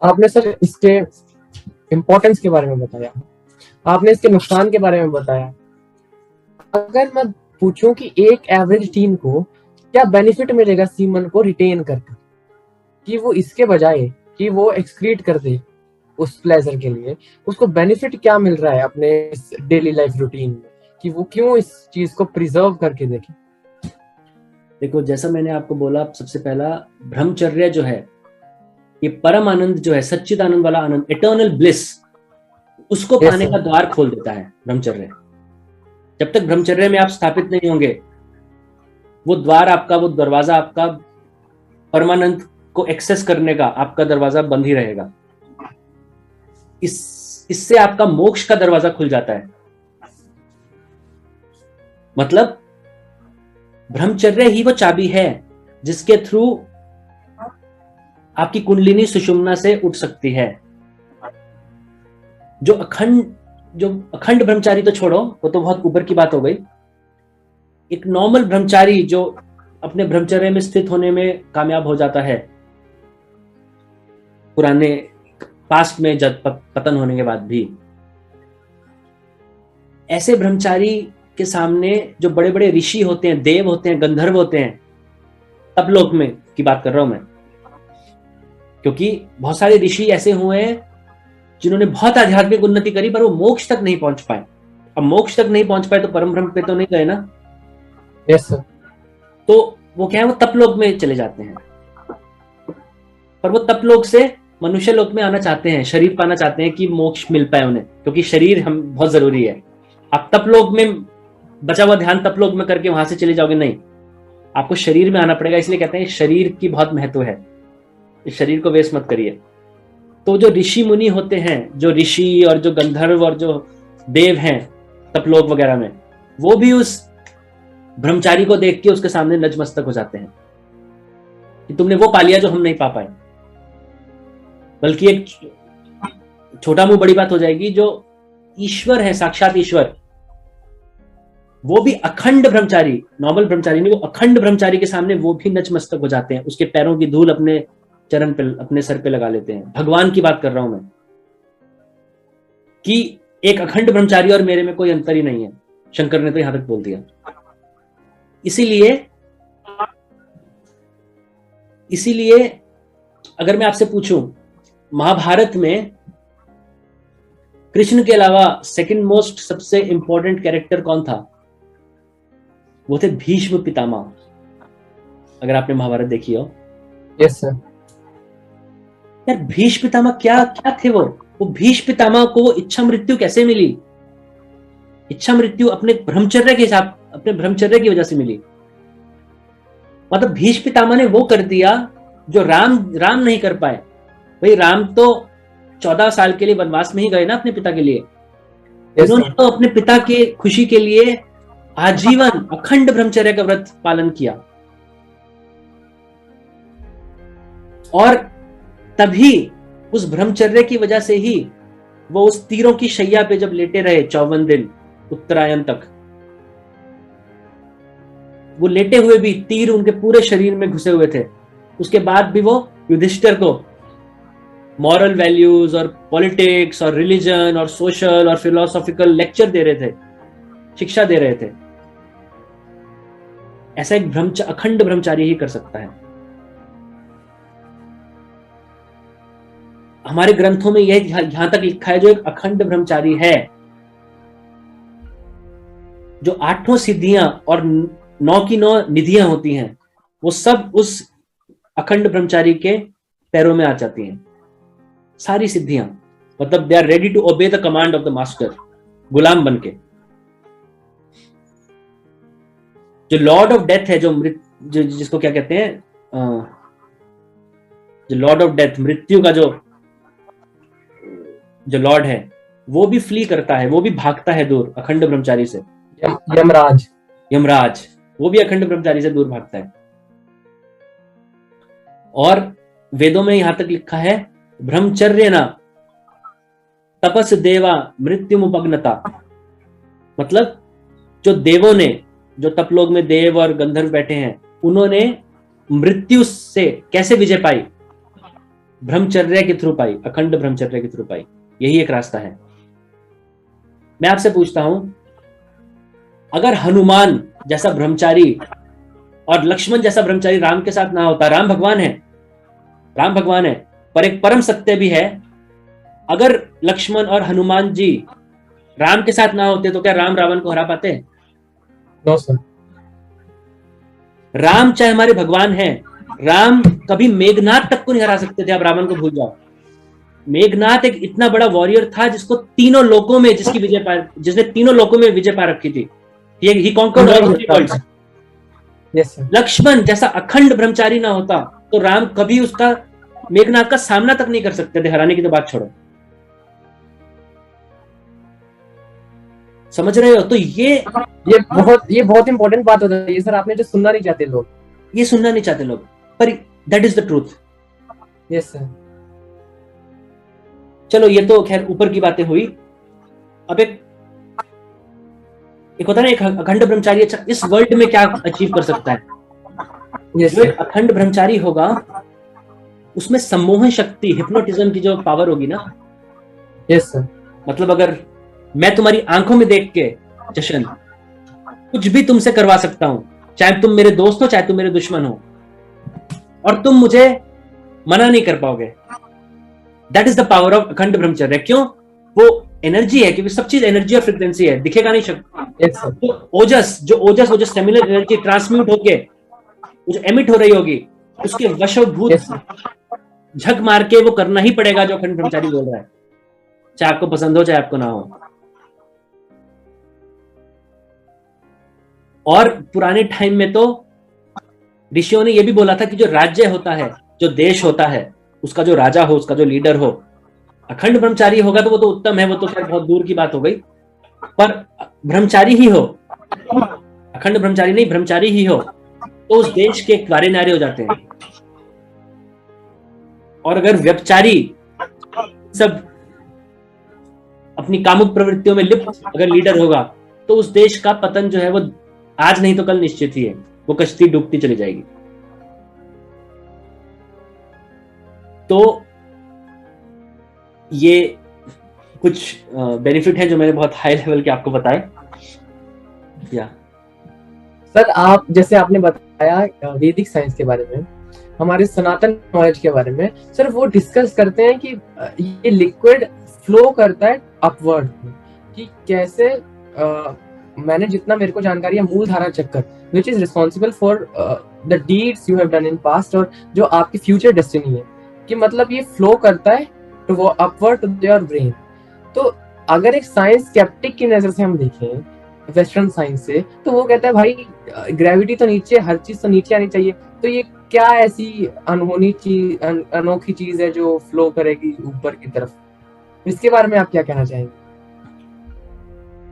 आपने सर इसके इम्पोर्टेंस के बारे में बताया, आपने इसके नुकसान के बारे में बताया। अगर मैं पूछूं कि एक एवरेज टीम को क्या बेनिफिट मिलेगा सीमन को रिटेन करके, कि वो इसके बजाय कि वो एक्सक्रीट कर दे उस प्लेजर के लिए, उसको बेनिफिट क्या मिल रहा है अपने डेली लाइफ रूटीन में, कि वो क्यों इस चीज को प्रिजर्व करके देखे। देखो, जैसा मैंने आपको बोला, सबसे पहला ब्रह्मचर्य जो है, ये परम आनंद जो है, सच्चिद आनंद वाला आनंद, इटर्नल ब्लिस, उसको Yes, पाने sir. का द्वार खोल देता है ब्रह्मचर्य। जब तक ब्रह्मचर्य में आप स्थापित नहीं होंगे, वो द्वार आपका, वो दरवाजा आपका, परमानंद को एक्सेस करने का आपका दरवाजा बंद ही रहेगा। इससे आपका मोक्ष का दरवाजा खुल जाता है। मतलब ब्रह्मचर्य ही वो चाबी है जिसके थ्रू आपकी कुंडलिनी सुषुम्ना से उठ सकती है। जो अखंड ब्रह्मचारी तो छोड़ो, वो तो बहुत ऊपर की बात हो गई। एक नॉर्मल ब्रह्मचारी जो अपने ब्रह्मचर्य में स्थित होने में कामयाब हो जाता है, पुराने पास्ट में जब पतन होने के बाद भी, ऐसे ब्रह्मचारी के सामने जो बड़े बड़े ऋषि होते हैं, देव होते हैं, गंधर्व होते हैं, तपलोक में की बात कर रहा हूं मैं, क्योंकि बहुत सारे ऋषि ऐसे हुए हैं जिन्होंने बहुत आध्यात्मिक उन्नति करी पर वो मोक्ष तक नहीं पहुंच पाए। अब मोक्ष तक नहीं पहुंच पाए तो परम ब्रह्म पे तो नहीं गए ना। Yes, sir. तो वो क्या है, वो तपलोक में चले जाते हैं, पर वो तपलोक से मनुष्य लोक में आना चाहते हैं, शरीर पाना चाहते हैं कि मोक्ष मिल पाए उन्हें, क्योंकि शरीर हम बहुत जरूरी है। आप तपलोक में बचा हुआ ध्यान तपलोक में करके वहां से चले जाओगे, नहीं, आपको शरीर में आना पड़ेगा। इसलिए कहते हैं शरीर की बहुत महत्व है, इस शरीर को वेस्ट मत करिए। तो जो ऋषि मुनि होते हैं, जो ऋषि और जो गंधर्व और जो देव हैं तपलोक वगैरह में, वो भी उस ब्रह्मचारी को देख के उसके सामने नतमस्तक हो जाते हैं कि तुमने वो पा लिया जो हम नहीं पा पाए। बल्कि एक छोटा मुंह बड़ी बात हो जाएगी, जो ईश्वर है, साक्षात ईश्वर, वो भी अखंड ब्रह्मचारी, नॉर्मल ब्रह्मचारी नहीं, वो अखंड ब्रह्मचारी के सामने वो भी नतमस्तक हो जाते हैं, उसके पैरों की धूल अपने चरण पे, अपने सर पे लगा लेते हैं। भगवान की बात कर रहा हूं मैं, कि एक अखंड ब्रह्मचारी और मेरे में कोई अंतर ही नहीं है। शंकर ने तो यहां तक बोल दिया। इसीलिए अगर मैं आपसे पूछूं, महाभारत में कृष्ण के अलावा सेकंड मोस्ट सबसे इंपॉर्टेंट कैरेक्टर कौन था? वो थे भीष्म पितामह। अगर आपने महाभारत देखी हो। Yes, sir. यार, भीष्म पितामह क्या क्या थे वो भीष्म पितामह को वो इच्छा मृत्यु कैसे मिली? इच्छा मृत्यु अपने ब्रह्मचर्य के हिसाब, अपने ब्रह्मचर्य की वजह से मिली। मतलब भीष्म पितामह ने वो कर दिया जो राम नहीं कर पाए। भाई, राम तो 14 साल के लिए वनवास में ही गए ना अपने पिता के लिए। उन्होंने तो अपने पिता के खुशी के लिए आजीवन अखंड ब्रह्मचर्य का व्रत पालन किया, और तभी उस ब्रह्मचर्य की वजह से ही वो उस तीरों की शैया पे जब लेटे रहे 54 दिन उत्तरायण तक, वो लेटे हुए भी तीर उनके पूरे शरीर में घुसे हुए थे, उसके बाद भी वो युधिष्ठिर को मॉरल वैल्यूज और पॉलिटिक्स और रिलीजन और सोशल और फिलोसॉफिकल लेक्चर दे रहे थे, शिक्षा दे रहे थे। ऐसा एक अखंड ब्रह्मचारी ही कर सकता है। हमारे ग्रंथों में यह यहां तक लिखा है, जो एक अखंड ब्रह्मचारी है, जो 8 सिद्धियां और 9 की 9 निधियां होती हैं, वो सब उस अखंड ब्रह्मचारी के पैरों में आ जाती हैं। सारी सिद्धियां, मतलब they are ready to obey the command of the master, गुलाम बनके। जो लॉर्ड ऑफ डेथ है, जो जिसको क्या कहते हैं, जो लॉर्ड ऑफ डेथ, मृत्यु का जो लॉर्ड है, वो भी फ्ली करता है, वो भी भागता है दूर अखंड ब्रह्मचारी से। यमराज वो भी अखंड ब्रह्मचारी से दूर भागता है। और वेदों में यहां तक लिखा है, ब्रह्मचर्य ना तपस देवा मृत्युमुपग्नता। मतलब जो देवों ने, जो तपलोक में देव और गंधर्व बैठे हैं, उन्होंने मृत्यु से कैसे विजय पाई? ब्रह्मचर्य के थ्रू पाई, अखंड ब्रह्मचर्य के थ्रू पाई। यही एक रास्ता है। मैं आपसे पूछता हूं, अगर हनुमान जैसा ब्रह्मचारी और लक्ष्मण जैसा ब्रह्मचारी राम के साथ ना होता, राम भगवान है, राम भगवान है, पर एक परम सत्य भी है, अगर लक्ष्मण और हनुमान जी राम के साथ ना होते तो क्या राम रावण को हरा पाते? No sir. राम चाहे हमारे भगवान हैं, राम कभी मेघनाथ तक को नहीं हरा सकते थे। आप रावण को भूल जाओ। मेघनाथ एक इतना बड़ा वॉरियर था जिसको तीनों लोकों में जिसने तीनों लोकों में विजय पा रखी थी। He conquered all three worlds. Yes sir. Lakshman जैसा अखंड ब्रह्मचारी ना होता तो राम कभी उसका मेघनाथ का सामना तक नहीं कर सकते थे, हराने की तो बात छोड़ो। समझ रहे हो? तो ये बहुत इंपॉर्टेंट बात होता है ये सर, आपने जो सुनना नहीं चाहते लोग, ये सुनना नहीं चाहते लोग, पर that is the truth. Yes sir. चलो ये तो खैर ऊपर की बातें हुई। अब एक होता है ना, एक अखंड ब्रह्मचारी अच्छा इस वर्ल्ड में क्या अचीव कर सकता है? यस जो सर। एक अखंड ब्रह्मचारी होगा उसमें सम्मोहन शक्ति, हिप्नोटिज्म की जो पावर होगी ना, यस सर। मतलब अगर मैं तुम्हारी आंखों में देख के जशन कुछ भी तुमसे करवा सकता हूं, चाहे तुम मेरे दोस्त हो चाहे तुम मेरे दुश्मन हो, और तुम मुझे मना नहीं कर पाओगे। That is the power of अखंड ब्रह्मचर्य। क्यों? वो एनर्जी है, क्योंकि सब चीज एनर्जी और फ्रिक्वेंसी है, दिखेगा नहीं शक्ति। Yes sir. जो ओजस सेमिलर एनर्जी ट्रांसम्यूट होके जो एमिट हो रही होगी, उसके वशभूत यस सर। झक मार के वो करना ही पड़ेगा जो अखंड ब्रह्मचारी बोल रहा है, चाहे आपको पसंद हो चाहे आपको ना हो। और पुराने टाइम में तो ऋषियों ने यह भी बोला था कि जो राज्य होता है, जो देश होता है, उसका जो राजा हो, उसका जो लीडर हो, अखंड ब्रह्मचारी होगा तो वो तो उत्तम है, वो तो खैर बहुत दूर की बात हो गई, पर ब्रह्मचारी ही हो, अखंड ब्रह्मचारी नहीं ब्रह्मचारी ही हो, तो उस देश के क्वारे नारे हो जाते हैं। और अगर व्यभिचारी सब अपनी कामुक प्रवृत्तियों में लिप्त अगर लीडर होगा तो उस देश का पतन जो है वो आज नहीं तो कल निश्चित ही है, वो कश्ती डूबती चली जाएगी। तो ये कुछ बेनिफिट है जो मैंने बहुत हाई लेवल के आपको बताए। या सर, आप जैसे आपने बताया वैदिक साइंस के बारे में, हमारे सनातन नॉलेज के बारे में, सर वो डिस्कस करते हैं कि ये लिक्विड फ्लो करता है अपवर्ड, कि कैसे मैंने जितना मेरे को जानकारी है, मूलधारा चक्कर which is responsible for the deeds you have done in past, और जो आपकी फ्यूचर डेस्टिनी है, कि मतलब ये फ्लो करता है तो वो अपवर्ड टू योर ब्रेन। तो अगर एक साइंस स्केप्टिक की नजर से हम देखें, वेस्टर्न साइंस से, तो वो कहता है भाई ग्रेविटी तो नीचे, हर चीज तो नीचे आनी चाहिए, तो ये क्या ऐसी अनहोनी चीज, अनोखी चीज है जो फ्लो करेगी ऊपर की तरफ? इसके बारे में आप क्या कहना चाहेंगे?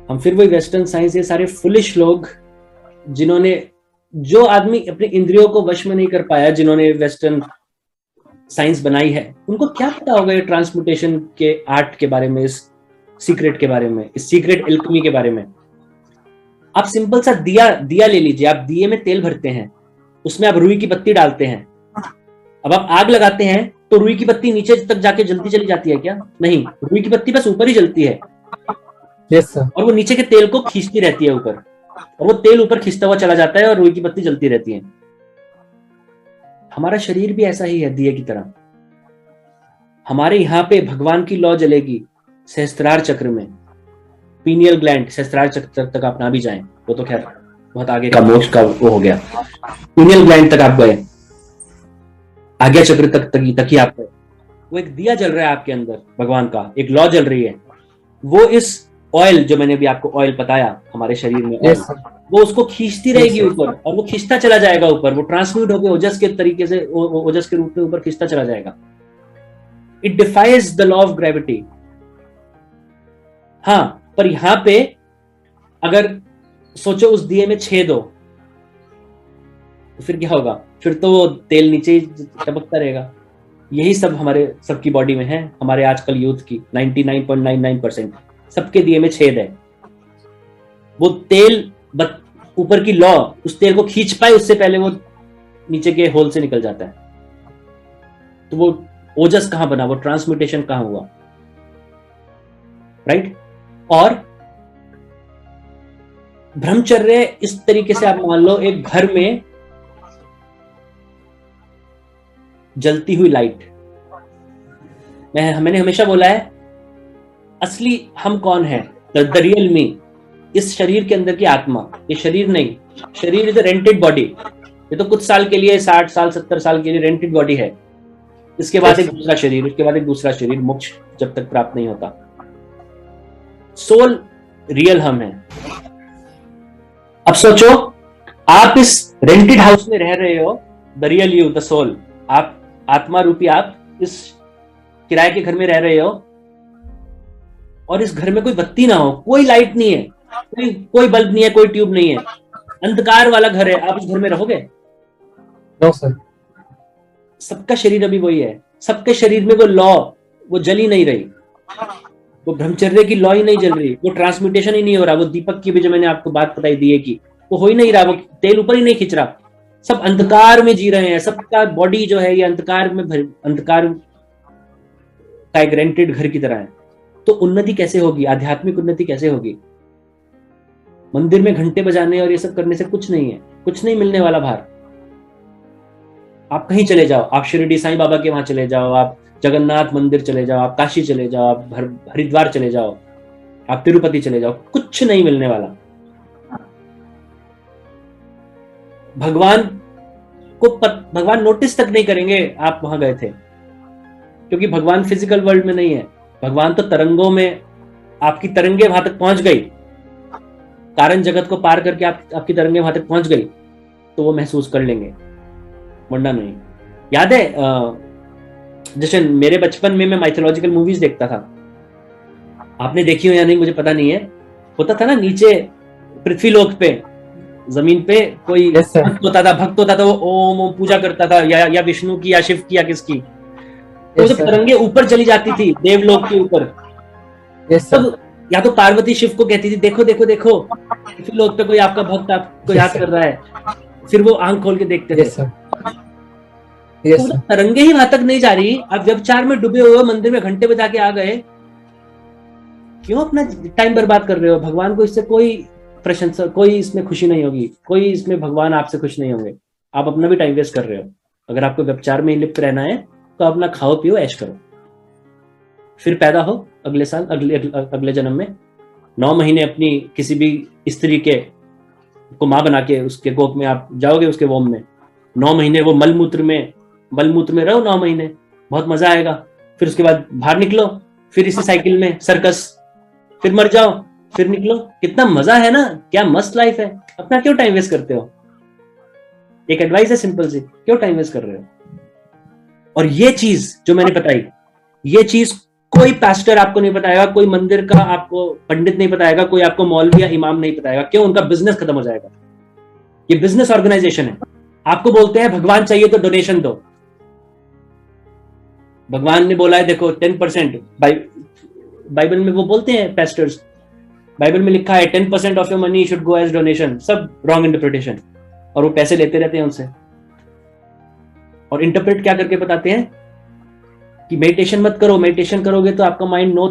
हम फिर वही वेस्टर्न साइंस, ये सारे फुलिश लोग जिन्होंने, जो आदमी अपने इंद्रियों को वश में नहीं कर पाया, जिन्होंने वेस्टर्न साइंस बनाई है, उनको क्या पता होगा ये ट्रांसम्यूटेशन के आर्ट के बारे में, इस सीक्रेट के बारे में, इस सीक्रेट एल्केमी के बारे में। आप सिंपल सा दिया ले लीजिए, आप दिए में तेल भरते हैं, उसमें आप रुई की बत्ती डालते हैं, अब आप आग लगाते हैं तो रुई की बत्ती नीचे तक जाके जलती चली जाती है क्या? नहीं, रुई की बत्ती बस ऊपर ही जलती है। Yes sir. और वो नीचे के तेल को खींचती रहती है ऊपर, और वो तेल ऊपर खींचता हुआ चला जाता है और रुई की बत्ती जलती रहती है। हमारा शरीर भी ऐसा ही है, दिए की तरह। हमारे यहाँ पे भगवान की लौ जलेगी सहस्त्रार चक्र में, पीनियल ग्लैंड, सहस्त्रार चक्र तक आप ना भी जाएं, वो तो खैर बहुत आगे का मोक्ष का वो हो गया। पीनियल ग्लैंड तक आप गए, आज्ञा चक्र तक ही आप गए। वो एक दिया जल रहा है आपके अंदर, भगवान का एक लौ जल रही है। वो इस ऑयल, जो मैंने भी आपको ऑयल बताया हमारे शरीर में, yes, वो उसको खींचती रहेगी ऊपर, और वो खींचता चला जाएगा ऊपर, वो ट्रांसम्यूट होकर ओजस के तरीके से, ओजस के रूप में ऊपर खींचता चला जाएगा। It defies the law of gravity. हाँ, पर यहां पे अगर सोचो उस दिए में छेद हो तो फिर क्या होगा? फिर तो तेल नीचे ही टपकता रहेगा। यही सब हमारे सबकी बॉडी में है, हमारे आजकल यूथ की 99.99% सबके दिए में छेद है। वो तेल ऊपर की लौ उस तेल को खींच पाए उससे पहले वो नीचे के होल से निकल जाता है। तो वो ओजस कहां बना, वो ट्रांसम्यूटेशन कहां हुआ, राइट। और ब्रह्मचर्य इस तरीके से आप मान लो एक घर में जलती हुई लाइट। मैंने हमेशा बोला है असली हम कौन है, द रियल मी, इस शरीर के अंदर की आत्मा, ये शरीर नहीं, शरीर इज अ रेंटेड बॉडी, ये तो कुछ साल के लिए 60 साल 70 साल के लिए रेंटेड बॉडी है। इसके बाद एक दूसरा शरीर, उसके बाद एक दूसरा शरीर, मोक्ष जब तक प्राप्त नहीं होता। सोल रियल हम है। अब सोचो आप इस रेंटेड हाउस में रह रहे हो, the real you, the soul, आप आत्मा रूपी आप इस किराए के घर में रह रहे हो और इस घर में कोई बत्ती ना हो, कोई लाइट नहीं है, कोई बल्ब नहीं है, कोई ट्यूब नहीं है, अंधकार वाला घर है, आप इस घर में रहोगे? No sir. सबका शरीर अभी वही है, सबके शरीर में वो लॉ वो जल ही नहीं रही, वो ब्रह्मचर्य की लॉ ही नहीं जल रही, वो ट्रांसम्यूटेशन ही नहीं हो रहा, वो दीपक की भी जो मैंने आपको बात बताई दिए की, वो हो ही नहीं रहा, वो तेल ऊपर ही नहीं खिंच रहा, सब अंधकार में जी रहे हैं, सबका बॉडी जो है ये अंधकार में अंधकार का एक रेंटेड घर की तरह है। तो उन्नति कैसे होगी, आध्यात्मिक उन्नति कैसे होगी? मंदिर में घंटे बजाने और ये सब करने से कुछ नहीं है, कुछ नहीं मिलने वाला बाहर। आप कहीं चले जाओ, आप शिरडी साईं बाबा के वहां चले जाओ, आप जगन्नाथ मंदिर चले जाओ, आप काशी चले जाओ, आप हरिद्वार चले जाओ, आप तिरुपति चले जाओ, कुछ नहीं मिलने वाला। भगवान नोटिस तक नहीं करेंगे आप वहां गए थे, क्योंकि भगवान फिजिकल वर्ल्ड में नहीं है, भगवान तो तरंगों में, आपकी तरंगे वहां तक पहुंच गई, कारण जगत को पार करके आपकी तरंगे वहां तक पहुंच गई, तो वो महसूस कर लेंगे, वरना नहीं। याद है जैसे मेरे बचपन में मैं माइथोलॉजिकल मूवीज देखता था, आपने देखी हो या नहीं मुझे पता नहीं है, होता था ना नीचे पृथ्वीलोक पे, जमीन पे कोई भक्त होता था, वो ओम पूजा करता था, या विष्णु की या शिव की या किसकी, तो जब तरंगे ऊपर चली जाती थी देवलोक के ऊपर, तब या तो पार्वती शिव को कहती थी देखो देखो देखो लोग पे कोई आपका भक्त आपको याद कर रहा है, फिर वो आंख खोल के देखते थे। तो तरंगे ही वहां तक नहीं जा रही, आप व्यभिचार में डूबे हुए मंदिर में घंटे बजा के आ गए, क्यों अपना टाइम बर्बाद कर रहे हो? भगवान को इससे कोई प्रशंसा, कोई इसमें खुशी नहीं होगी, कोई इसमें भगवान आपसे खुश नहीं होंगे, आप अपना भी टाइम वेस्ट कर रहे हो। अगर आपको व्यभिचार में ही लिप्त रहना है तो अपना खाओ पियो ऐश करो, फिर पैदा हो अगले साल अगले जन्म में 9 महीने अपनी किसी भी स्त्री के को मां बना के उसके गोद में आप जाओगे, उसके वोम में 9 महीने वो मलमूत्र में रहो 9 महीने, बहुत मजा आएगा। फिर उसके बाद बाहर निकलो, फिर इसी साइकिल में सर्कस, फिर मर जाओ, फिर निकलो, कितना मजा है ना, क्या मस्त लाइफ है। अपना क्यों टाइम वेस्ट करते हो? एक एडवाइस है सिंपल सी, क्यों टाइम वेस्ट कर रहे हो? और ये चीज जो मैंने बताई, ये चीज कोई पास्टर आपको नहीं बताएगा, कोई मंदिर का आपको पंडित नहीं बताएगा, कोई आपको मौलवी या इमाम नहीं बताएगा। क्यों? उनका बिजनेस खत्म हो जाएगा। ये बिजनेस ऑर्गेनाइजेशन है। आपको बोलते हैं भगवान चाहिए तो डोनेशन दो, भगवान ने बोला है देखो 10%, बाइबल में वो बोलते हैं पास्टर्स, बाइबल में लिखा है 10% off your money should go as donation. सब रॉन्ग इंटरप्रिटेशन, और वो पैसे लेते रहते हैं उनसे। और इंटरप्रेट क्या करके बताते हैं कि मेडिटेशन मत करो, मेडिटेशन करोगे तो आपका माइंड नो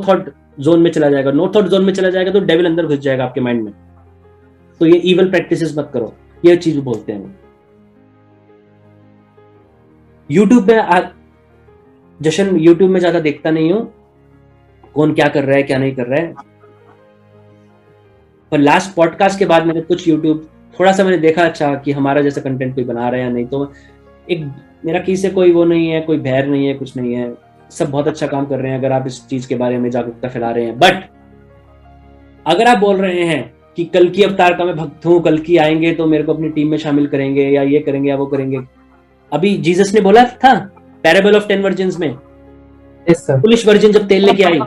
थॉट जोन में चला जाएगा, नो थॉट जोन में चला जाएगा तो डेविल अंदर घुस जाएगा आपके माइंड में, तो ये इवल प्रैक्टिसेस मत करो, ये चीज बोलते हैं। यूट्यूब में जशन यूट्यूब में ज्यादा देखता नहीं हूं कौन क्या कर रहा है क्या नहीं कर रहा है, पर लास्ट पॉडकास्ट के बाद मैंने कुछ यूट्यूब थोड़ा सा मैंने देखा, अच्छा कि हमारा जैसा कंटेंट कोई बना रहा है या नहीं। तो एक मेरा किसी से कोई वो नहीं है, कोई बैर नहीं है, कुछ नहीं है, सब बहुत अच्छा काम कर रहे हैं अगर आप इस चीज के बारे में जागरूकता फैला रहे हैं। बट अगर आप बोल रहे हैं कि कल की अवतार का मैं भक्त हूं, कल की आएंगे तो मेरे को अपनी टीम में शामिल करेंगे या ये करेंगे या वो करेंगे, अभी जीसस ने बोला था पैराबल ऑफ 10 वर्जिन्स में, पुलिस वर्जिन जब तेल लेके आई,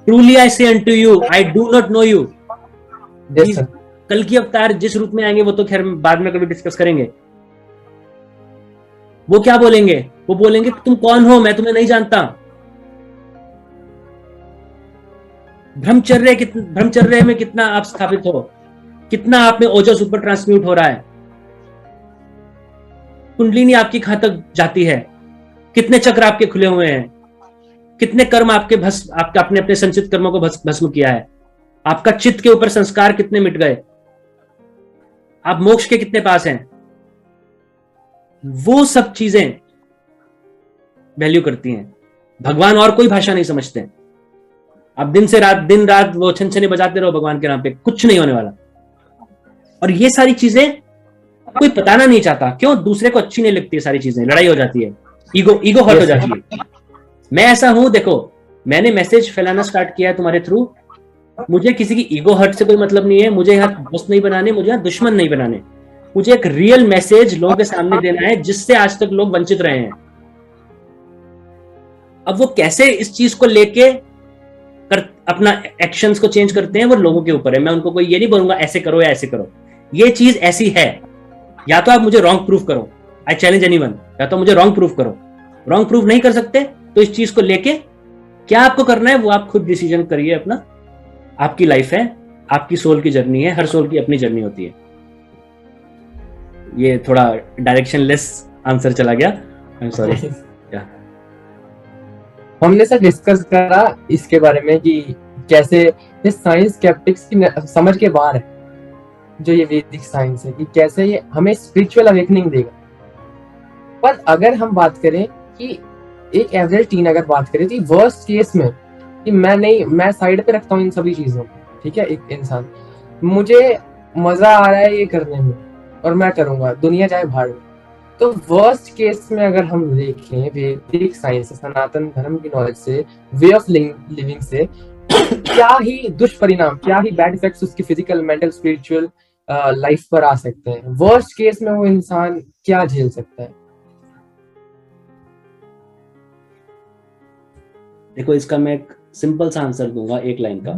ट्रूली आई से unto you I do not know you. कल की अवतार जिस रूप में आएंगे वो तो खैर बाद में कभी डिस्कस करेंगे। वो क्या बोलेंगे? वो बोलेंगे तुम कौन हो, मैं तुम्हें नहीं जानता। ब्रह्मचर्य में कितना आप स्थापित हो, कितना आप में ओजस ऊपर ट्रांसम्यूट हो रहा है, कुंडलिनी आपकी कहां तक जाती है, कितने चक्र आपके खुले हुए हैं, कितने कर्म आपके आपके अपने अपने संचित कर्मों को भस्म किया है, आपका चित्त के ऊपर संस्कार कितने मिट गए, आप मोक्ष के कितने पास हैं। वो सब चीजें वैल्यू करती हैं। भगवान और कोई भाषा नहीं समझते। आप दिन रात वो छनछनी बजाते रहो भगवान के नाम पे, कुछ नहीं होने वाला। और ये सारी चीजें कोई बताना नहीं चाहता, क्यों? दूसरे को अच्छी नहीं लगती, सारी चीजें लड़ाई हो जाती है, ईगो हर्ट हो जाती है। मैं ऐसा हूं, देखो मैंने मैसेज फैलाना स्टार्ट किया है तुम्हारे थ्रू, मुझे किसी की ईगो हर्ट से कोई मतलब नहीं है, मुझे यहाँ दोस्त नहीं बनाने, मुझे यहाँ दुश्मन नहीं बनाने, मुझे एक रियल मैसेज लोगों के सामने देना है जिससे आज तक लोग वंचित रहे हैं। अब वो कैसे इस चीज को लेके अपना एक्शंस को चेंज करते हैं वो लोगों के ऊपर है। मैं उनको कोई ये नहीं बोलूंगा ऐसे करो या ऐसे करो, ये चीज ऐसी है, या तो आप मुझे रॉन्ग प्रूफ करो, आई चैलेंज एनीवन, या तो मुझे रॉन्ग प्रूफ करो। रॉन्ग प्रूफ नहीं कर सकते तो इस चीज को लेके क्या आपको करना है वो आप खुद डिसीजन करिए अपना। आपकी लाइफ है, आपकी सोल की जर्नी है, हर सोल की अपनी जर्नी होती है। ये थोड़ा डायरेक्शनलेस आंसर चला गया, आई एम सॉरी। हमने सर डिस्कस करा इसके बारे में कि कैसे ये साइंस स्केप्टिक्स की समझ के बाहर है, जो ये वैदिक साइंस है, कि कैसे ये हमें स्पिरिचुअल अवेकनिंग देगा। पर अगर हम बात करें कि एक एवरेज टीन अगर बात करें तो वर्स्ट केस में कि मैं साइड पे रखता हूँ इन सभी चीजों को, ठीक है, एक इंसान मुझे मजा आ रहा है ये करने में और मैं करूंगा, दुनिया जाए भाड़ में। तो वर्स्ट केस में अगर हम देखें वैदिक साइंस से, सनातन धर्म की नॉलेज से, वे ऑफ लिविंग से, क्या ही दुष्परिणाम, क्या ही बैड इफेक्ट्स उसकी फिजिकल, मेंटल, स्पिरिचुअल लाइफ पर आ सकते हैं। वर्स्ट केस में वो इंसान क्या झेल सकता है? देखो इसका मैं एक सिंपल सा आंसर दूंगा, एक लाइन का।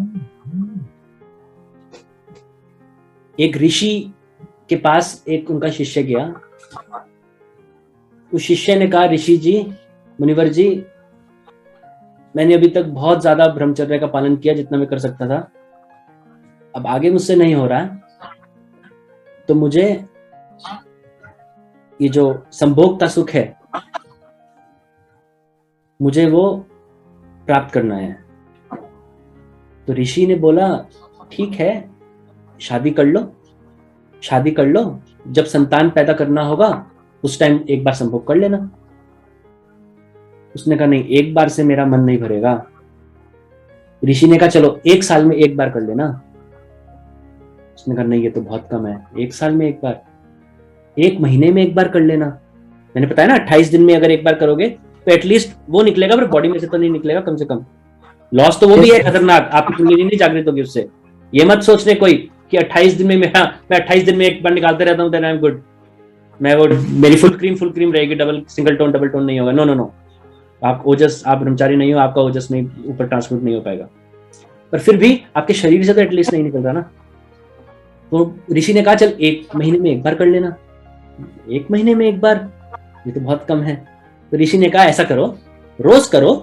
एक ऋषि के पास एक उनका शिष्य गया, उस शिष्य ने कहा, ऋषि जी, मुनिवर जी, मैंने अभी तक बहुत ज्यादा ब्रह्मचर्य का पालन किया जितना मैं कर सकता था, अब आगे मुझसे नहीं हो रहा है, तो मुझे ये जो संभोग का सुख है मुझे वो प्राप्त करना है। तो ऋषि ने बोला, ठीक है, शादी कर लो, शादी कर लो, जब संतान पैदा करना होगा उस टाइम एक बार संभोग कर लेना। उसने कहा, नहीं, एक बार से मेरा मन नहीं भरेगा। ऋषि ने कहा, चलो 1 साल में एक बार कर लेना। उसने कहा, नहीं, ये तो बहुत कम है, 1 साल में एक बार, 1 महीने में एक बार कर लेना। मैंने बताया ना 28 दिन में अगर एक बार करोगे तो एटलीस्ट वो निकलेगा, पर बॉडी में से तो नहीं निकलेगा कम से कम। लॉस तो वो भी है खतरनाक, आपकी कुंडली नहीं जागृत होगी उससे। ये मत सोचने कोई कि 28 दिन में मैं 28 दिन में एक बार निकालते रहता हूँ, देन आई एम गुड, मैं वो मेरी फुल क्रीम रहेगी, सिंगल टोन डबल टोन नहीं होगा। नो नो नो, आप ओजस, आप ब्रह्मचारी नहीं हो, आपका ओजस नहीं ऊपर ट्रांसमिट नहीं हो पाएगा। पर फिर भी आपके शरीर से तो एटलीस्ट नहीं निकल रहा ना। तो ऋषि ने कहा, चल 1 महीने में एक बार कर लेना। 1 महीने में एक बार, ये तो बहुत कम है। तो ऋषि ने कहा, ऐसा करो, रोज करो,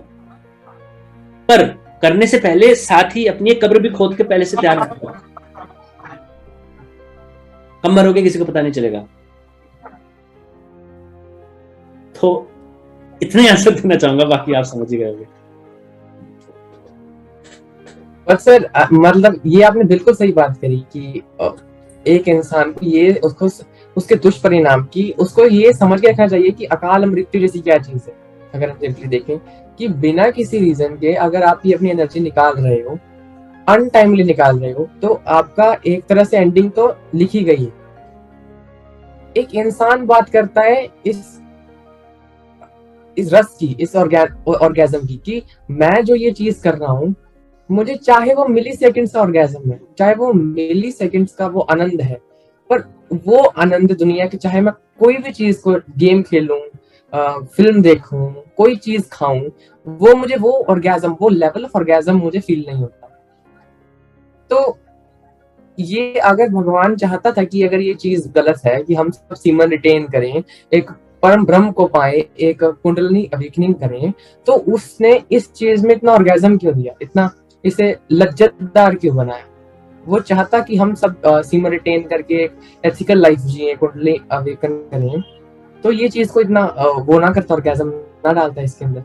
पर करने से पहले साथ ही अपनी एक कब्र भी खोद के पहले से तैयार रखो। कब मरोगे किसी को पता नहीं चलेगा। तो इतने आंसर देना चाहूंगा, बाकी आप समझ ही गए होंगे। पर सर मतलब ये आपने बिल्कुल सही बात करी कि एक इंसान को ये उसके दुष्परिणाम की उसको ये समझ के रखना चाहिए कि अकाल मृत्यु जैसी क्या चीज है। अगर हम सिंपली देखें कि बिना किसी रीजन के अगर आप ये अपनी एनर्जी निकाल रहे हो, अनटाइमली निकाल रहे हो, तो आपका एक तरह से एंडिंग तो लिखी गई है। एक इंसान बात करता है इस रस की, इस ऑर्गेज्म की, कि मैं जो ये चीज कर रहा हूं, मुझे चाहे वो मिली सेकेंड्स का ऑर्गेज्म है, चाहे वो मिली सेकेंड्स का वो आनंद है, पर वो आनंद दुनिया के, चाहे मैं कोई भी चीज को, गेम खेलूं, फिल्म देखूं, कोई चीज खाऊं, वो मुझे वो ऑर्गेज्म, वो लेवल ऑफ ऑर्गेज्म मुझे फील नहीं होता। तो ये अगर भगवान चाहता था कि अगर ये चीज गलत है कि हम सब सीमन रिटेन करें, एक परम ब्रह्म को पाए, एक कुंडलिनी अवेकनिंग करें, तो उसने इस चीज में इतना ऑर्गेज्म क्यों दिया, इतना इसे लज्जतदार क्यों बनाया? वो चाहता कि हम सब सीमा रिटेन करके एक एथिकल लाइफ जिए, कुंडली अवेकन करें, तो ये चीज को इतना वो ना करता, ऑर्गेज्म कितना डालता है इसके अंदर?